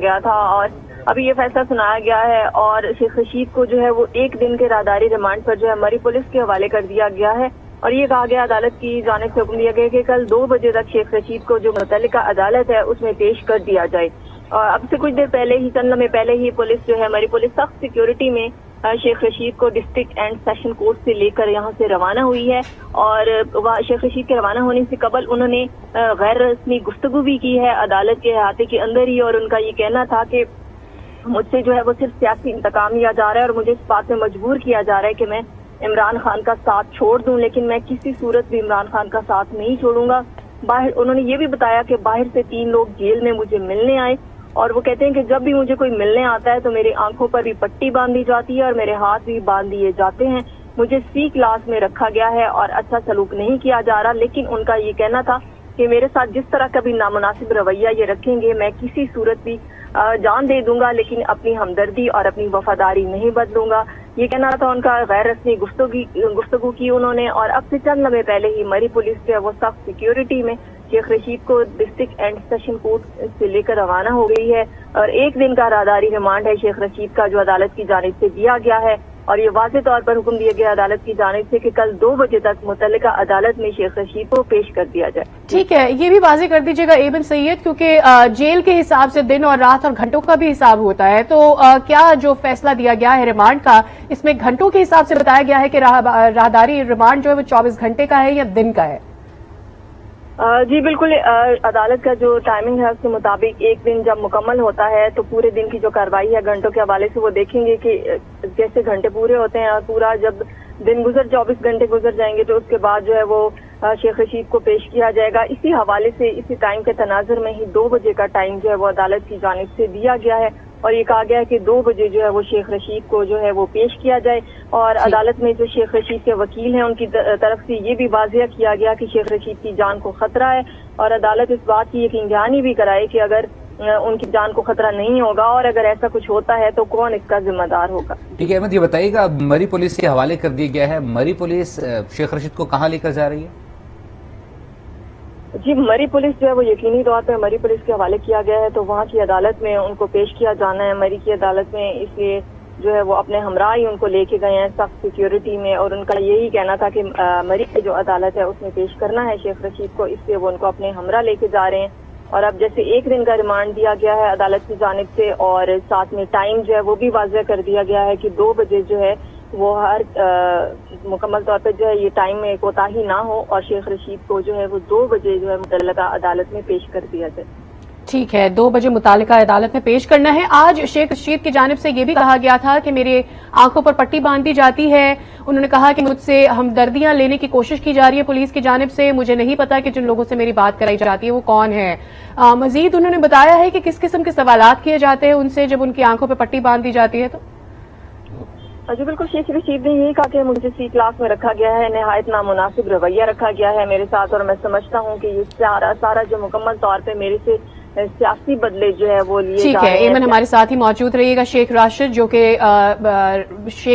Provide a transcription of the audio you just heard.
گیا تھا اور ابھی یہ فیصلہ سنایا گیا ہے اور شیخ رشید کو جو ہے وہ 1 دن کے راہداری ریمانڈ پر جو ہے مری پولیس کے حوالے کر دیا گیا ہے اور یہ کہا گیا عدالت کی جانب سے حکم دیا گیا کہ کل 2 بجے تک شیخ رشید کو جو متعلقہ عدالت ہے اس میں پیش کر دیا جائے۔ اور اب سے کچھ دیر پہلے ہی چند لمحے پہلے ہی پولیس جو ہے مری پولیس سخت سیکیورٹی میں شیخ رشید کو ڈسٹرکٹ اینڈ سیشن کورٹ سے لے کر یہاں سے روانہ ہوئی ہے اور شیخ رشید کے روانہ ہونے سے قبل انہوں نے غیر رسمی گفتگو بھی کی ہے عدالت کے احاطے کے اندر ہی، اور ان کا یہ کہنا تھا کہ مجھ سے جو ہے وہ صرف سیاسی انتقام لیا جا رہا ہے اور مجھے اس بات میں مجبور کیا جا رہا ہے کہ میں عمران خان کا ساتھ چھوڑ دوں، لیکن میں کسی صورت بھی عمران خان کا ساتھ نہیں چھوڑوں گا۔ انہوں نے یہ بھی بتایا کہ باہر سے 3 لوگ جیل میں مجھے ملنے آئے اور وہ کہتے ہیں کہ جب بھی مجھے کوئی ملنے آتا ہے تو میری آنکھوں پر بھی پٹی باندھی جاتی ہے اور میرے ہاتھ بھی باندھ دیے جاتے ہیں، مجھے C کلاس میں رکھا گیا ہے اور اچھا سلوک نہیں کیا جا رہا، لیکن ان کا یہ کہنا تھا کہ میرے ساتھ جس طرح کا بھی نامناسب رویہ یہ رکھیں گے میں کسی صورت بھی جان دے دوں گا، لیکن اپنی ہمدردی اور اپنی وفاداری نہیں بدلوں گا، یہ کہنا تھا ان کا۔ غیر رسمی گفتگو کی انہوں نے اور اب سے چند لمحے پہلے ہی مری پولیس جو ہے وہ سخت سیکیورٹی میں شیخ رشید کو ڈسٹرکٹ اینڈ سیشن کورٹ سے لے کر روانہ ہو گئی ہے اور 1 دن کا راہداری ریمانڈ ہے شیخ رشید کا جو عدالت کی جانب سے دیا گیا ہے اور یہ واضح طور پر حکم دیا گیا عدالت کی جانب سے کہ کل 2 بجے تک متعلقہ عدالت میں شیخ رشید کو پیش کر دیا جائے۔ ٹھیک ہے، یہ بھی واضح کر دیجیے گا ایمن سید، کیونکہ جیل کے حساب سے دن اور رات اور گھنٹوں کا بھی حساب ہوتا ہے، تو کیا جو فیصلہ دیا گیا ہے ریمانڈ کا اس میں گھنٹوں کے حساب سے بتایا گیا ہے کہ راہداری ریمانڈ جو ہے وہ 24 گھنٹے کا ہے یا دن کا ہے؟ جی بالکل، عدالت کا جو ٹائمنگ ہے اس کے مطابق 1 دن جب مکمل ہوتا ہے تو پورے دن کی جو کارروائی ہے گھنٹوں کے حوالے سے وہ دیکھیں گے کہ جیسے گھنٹے پورے ہوتے ہیں اور پورا جب دن 24 گھنٹے گزر جائیں گے تو اس کے بعد جو ہے وہ شیخ رشید کو پیش کیا جائے گا۔ اسی حوالے سے اسی ٹائم کے تناظر میں ہی 2 بجے کا ٹائم جو ہے وہ عدالت کی جانب سے دیا گیا ہے اور یہ کہا گیا ہے کہ 2 بجے جو ہے وہ شیخ رشید کو جو ہے وہ پیش کیا جائے اور عدالت میں جو شیخ رشید کے وکیل ہیں ان کی طرف سے یہ بھی واضح کیا گیا کہ شیخ رشید کی جان کو خطرہ ہے اور عدالت اس بات کی یقین دہانی بھی کرائے کہ اگر ان کی جان کو خطرہ نہیں ہوگا اور اگر ایسا کچھ ہوتا ہے تو کون اس کا ذمہ دار ہوگا۔ ٹھیک ہے احمد، یہ بتائیے گا مری پولیس کے حوالے کر دیا گیا ہے، مری پولیس شیخ رشید کو کہاں لے کر جا رہی ہے؟ جی مری پولیس جو ہے وہ یقینی طور پہ مری پولیس کے حوالے کیا گیا ہے تو وہاں کی عدالت میں ان کو پیش کیا جانا ہے مری کی عدالت میں، اس لیے جو ہے وہ اپنے ہمراہ ہی ان کو لے کے گئے ہیں سخت سیکیورٹی میں اور ان کا یہی کہنا تھا کہ مری کی جو عدالت ہے اس میں پیش کرنا ہے شیخ رشید کو، اس لیے وہ ان کو اپنے ہمراہ لے کے جا رہے ہیں اور اب جیسے 1 دن کا ریمانڈ دیا گیا ہے عدالت کی جانب سے اور ساتھ میں ٹائم جو ہے وہ بھی واضح کر دیا گیا ہے کہ 2 بجے جو ہے وہ ہر مکمل طور پہ جو ہے یہ ٹائم میں کوتاہی نہ ہو اور شیخ رشید کو جو ہے وہ 2 بجے جو ہے متعلقہ عدالت میں پیش کر دیا جائے۔ ٹھیک ہے، 2 بجے متعلقہ عدالت میں پیش کرنا ہے۔ آج شیخ رشید کی جانب سے یہ بھی کہا گیا تھا کہ میرے آنکھوں پر پٹی باندھی جاتی ہے، انہوں نے کہا کہ مجھ سے ہمدردیاں لینے کی کوشش کی جا رہی ہے پولیس کی جانب سے، مجھے نہیں پتا کہ جن لوگوں سے میری بات کرائی جاتی ہے وہ کون ہے۔ مزید انہوں نے بتایا ہے کہ کس قسم کے سوالات کیے جاتے ہیں ان سے جب ان کی آنکھوں پہ پٹی باندھ دی جاتی ہے۔ تو جی بالکل، شیخ رشید نے یہی کہا کہ مجھے C کلاس میں رکھا گیا ہے، نہایت نامناسب رویہ رکھا گیا ہے میرے ساتھ اور میں سمجھتا ہوں کہ یہ سارا جو مکمل طور پہ میرے سے سیاسی بدلے جو ہے وہ لیے جا رہے ہیں۔ ٹھیک ہے، ایمن ہمارے ساتھ ہی موجود رہیے گا شیخ راشد جو کہ شیخ